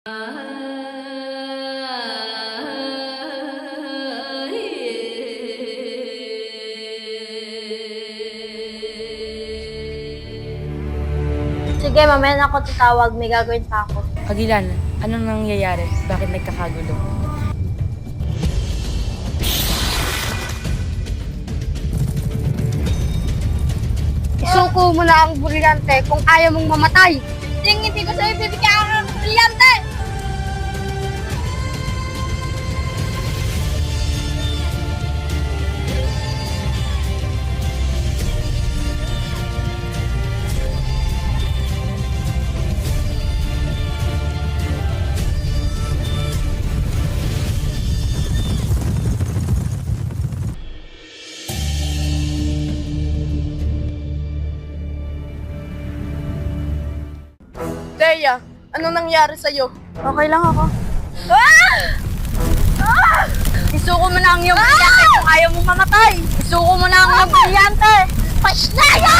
Sige, mamaya na ako tatawag. May gagawin pa ako. Agilan, anong nangyayari? Bakit nagkakagulo? Isuko mo na ang brilyante kung ayaw mong mamatay. Hindi ko sa'yo bibigyan ang brilyante! Leia, anong nangyari sa'yo? Okay lang ako. Isuko mo na ang iyong brilyante kung ayaw mong mamatay! Isuko mo na ang iyong brilyante! Pasnaya!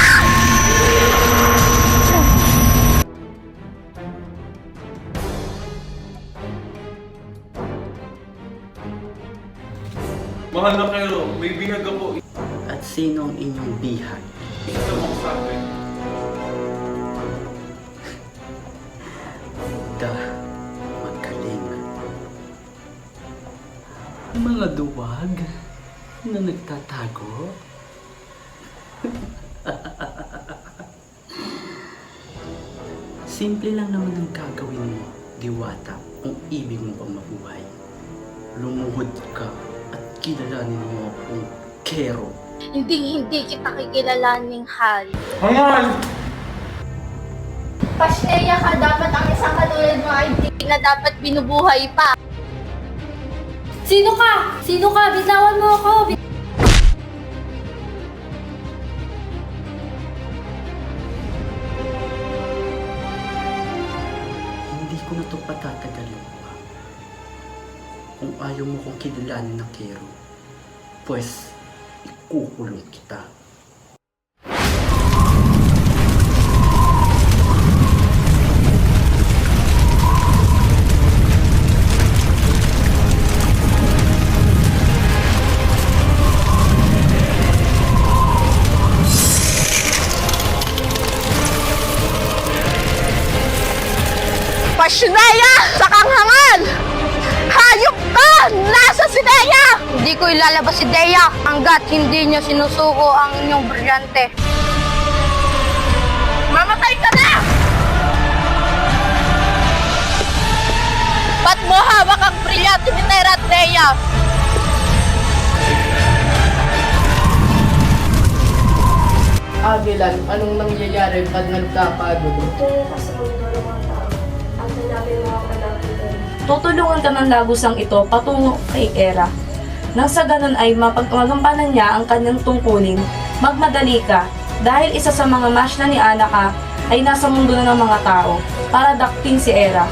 Mahal na kayo, may bihag ako. At sino ang inyong bihag? Isa mo sa akin. Magaling. Mga duwag na nagtatago. Simple lang naman ang gagawin mo, Diwata, kung ibig mo pang mabuhay. Lumuhod ka at kilalanin mo akong Kero. Hindi kita kikilalaning hal. Hangal! Pasneya ka, dapat ang isang katulad mo ay hindi na dapat binubuhay pa. Sino ka? Sino ka? Bitawan mo ako! Hindi ko na ito patatagalin pa. Kung ayaw mo kong kilalanin na Kero, pues ikukulong kita. Pasnaya! Sakang hangal! Hayop ka! Nasa si Leia! Hindi ko ilalabas si Deya hanggat hindi niyo sinusuko ang inyong brilyante. Mamatay ka na! Ba't mo hawak ang brilyante ni Terra at Leia? Agilan, anong nangyayari pag nagkakagulo? Tutulungan ka ng lagusang ito patungo kay Era. Nang sa ganun ay mapagmagampanan niya ang kanyang tungkulin, magmadali ka dahil isa sa mga match na ni Anaka ay nasa mundo na ng mga tao para dakpin si Era.